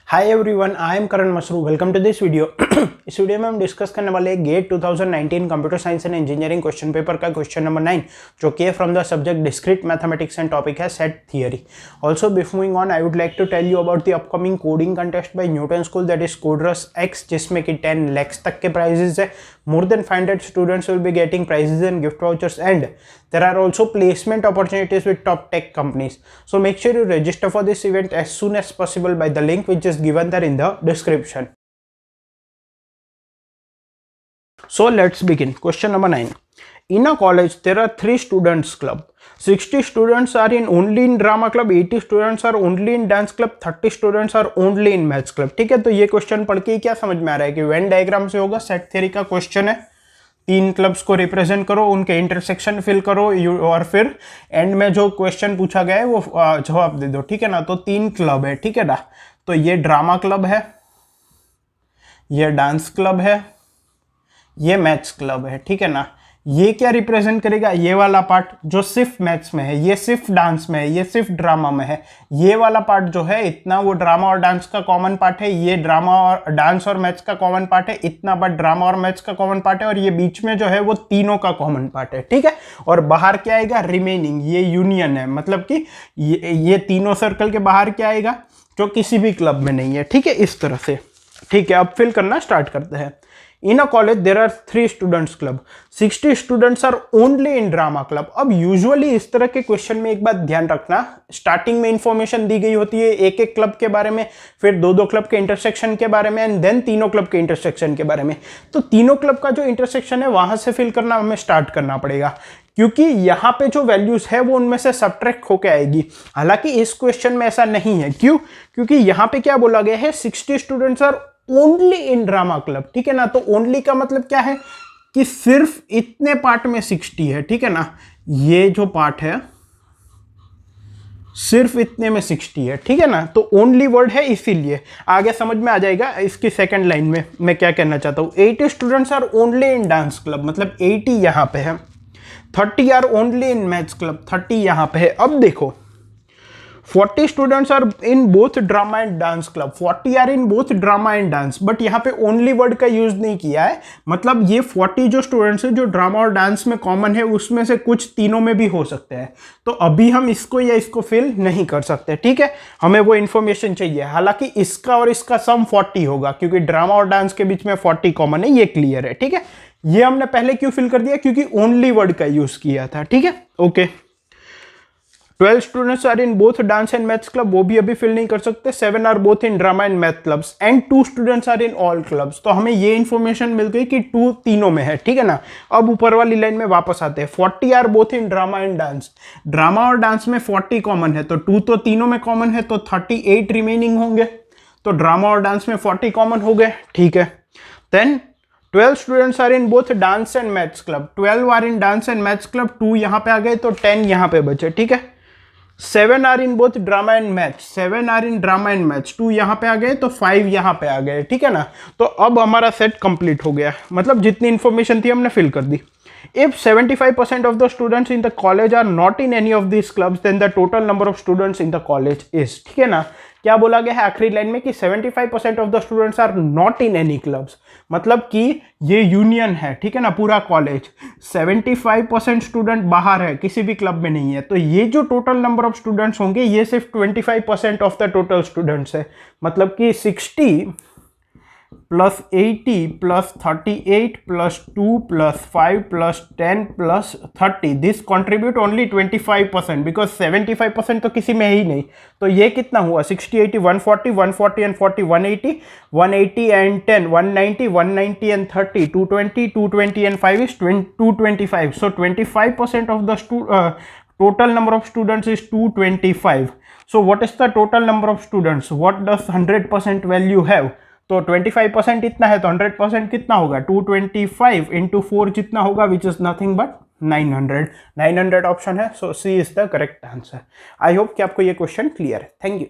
Hi everyone, I am Karan Masru. Welcome to this video. इस video में हम डिस्कस करने वाले हैं GATE 2019 computer science and engineering question paper का क्वेश्चन नंबर 9, जो कि है from the subject discrete mathematics and topic है set theory. Also before moving on, I would like to tell you about the upcoming coding contest by Newton School, that is Coders X, जिसमें कि 10 lakhs तक के prizes है। More than 500 students will be getting prizes and gift vouchers, and there are also placement opportunities with top tech companies. So make sure you register for this event as soon as possible by the link which is given there in the description. So let's begin. Question number 9. In a college, there are 3 students club. 60 students are only in drama club, 80 students are only in dance club, 30 students are only in maths club. ठीक है, तो ये question पढ़ के क्या समझ में आ रहा है कि वेन डायग्राम से होगा, सेट थ्योरी का क्वेश्चन है। 3 क्लब्स को रिप्रेजेंट करो, उनके इंटरसेक्शन फिल करो और फिर एंड में जो क्वेश्चन पूछा गया है वो जवाब दे दो। ठीक है ना, तो 3 क्लब है। ठीक है ना, तो ये ड्रामा क्लब है, ये डांस क्लब है, ये मैथ्स क्लब है। ठीक है ना, ये क्या रिप्रेजेंट करेगा? ये वाला पार्ट जो सिर्फ मैथ्स में है, ये सिर्फ डांस में है, ये सिर्फ ड्रामा में है। ये वाला पार्ट जो है इतना, वो ड्रामा और डांस का कॉमन पार्ट है। ये ड्रामा और डांस और मैथ्स का कॉमन पार्ट है, इतना बट ड्रामा और मैथ्स का कॉमन पार्ट है। और ये बीच में जो है वो तीनों का कॉमन पार्ट है। ठीक है, और बाहर क्या आएगा? रिमेनिंग। ये यूनियन है, मतलब कि ये तीनों सर्कल के बाहर क्या आएगा? जो किसी भी क्लब में नहीं है। ठीक है, इस तरह से। ठीक है, अब फिल करना स्टार्ट करते हैं। In a college there are 3 students club, 60 students are only in drama club. अब यूजुअली इस तरह के क्वेश्चन में एक बात ध्यान रखना, स्टार्टिंग में इंफॉर्मेशन दी गई होती है एक एक क्लब के बारे में, फिर 2-2 क्लब के इंटरसेक्शन के बारे में, एंड देन तीनों क्लब के इंटरसेक्शन के बारे में। तो तीनों क्लब का जो इंटरसेक्शन है वहां से फिल करना हमें स्टार्ट करना पड़ेगा, क्योंकि यहाँ पे जो वैल्यूज है वो उनमें से सबट्रैक्ट होके आएगी। हालांकि इस क्वेश्चन में ऐसा नहीं है। क्यों? क्योंकि यहाँ पे क्या बोला गया है? 60 students are only in drama club. ठीक है ना, तो ओनली का मतलब क्या है कि सिर्फ इतने पार्ट में 60 है। ठीक है ना, ये जो पार्ट है सिर्फ इतने में 60 है। ठीक है ना, तो ओनली वर्ड है, इसीलिए आगे समझ में आ जाएगा। इसकी सेकंड लाइन में मैं क्या कहना चाहता हूं, 80 students are only in dance club, मतलब 80 यहां पे है। 30 are only in maths club, 30 यहां पे है। अब देखो, 40 students are in both drama and dance club, 40 are in both drama and dance, but यहाँ पे ओनली वर्ड का यूज नहीं किया है। मतलब ये 40 जो स्टूडेंट्स हैं जो ड्रामा और डांस में कॉमन है, उसमें से कुछ तीनों में भी हो सकते हैं। तो अभी हम इसको या इसको फिल नहीं कर सकते। ठीक है, हमें वो इन्फॉर्मेशन चाहिए। हालांकि इसका और इसका सम 40 होगा, क्योंकि ड्रामा और डांस के बीच में 40 कॉमन है, ये क्लियर है। ठीक है, ये हमने पहले क्यों फिल कर दिया? क्योंकि ओनली वर्ड का यूज किया था। ठीक है, okay. 12 students are in both dance and maths club, वो भी अभी फिल नहीं कर सकते। 7 are both in drama and math clubs, and 2 students are in all clubs. तो हमें ये इंफॉर्मेशन मिल गई कि 2 तीनों में है। ठीक है ना, अब ऊपर वाली लाइन में वापस आते हैं। 40 are both in drama and dance, drama और डांस में 40 कॉमन है, तो 2 तो तीनों में कॉमन है, तो 38 रिमेनिंग होंगे। तो ड्रामा और डांस में 40 कॉमन हो गए। ठीक है, then 12 students are in both dance and maths club, 12 are in dance and maths club, 2 यहां पे आ गए, तो 10 यहां पे बचे। ठीक है, 7 are in both drama and maths, 7 are in drama and maths, 2 यहां पे आ गए, तो 5 यहां पे आ गए। ठीक है ना, तो अब हमारा सेट कंप्लीट हो गया, मतलब जितनी इंफॉर्मेशन थी हमने फिल कर दी। If 75% of the students in the college are not in any of these clubs, then the total number of students in the college is, ठीक है ना, क्या बोला गया है आखिरी लाइन में कि 75% of the students are not in any clubs, मतलब कि ये यूनियन है। ठीक है ना, पूरा कॉलेज 75% स्टूडेंट बाहर है, किसी भी क्लब में नहीं है। तो ये जो टोटल नंबर ऑफ स्टूडेंट्स होंगे ये सिर्फ 25% ऑफ द टोटल स्टूडेंट्स है, मतलब कि 60 plus 80 plus 38 plus 2 plus 5 plus 10 plus 30, this contribute only 25%, because 75% तो किसी में ही नहीं। तो ये कितना हुआ? 60, 80, 140, 140 and 40, 180, 180 and 10, 190, 190 and 30, 220, 220 and 5 is 225. So 25% of the total number of students is 225. So what is the total number of students? What does 100% value have? तो 25% इतना है, तो 100% कितना होगा? 225 इंटू 4 जितना होगा, which is nothing but 900 option है। So C is the correct answer. I hope कि आपको ये क्वेश्चन क्लियर है। Thank you.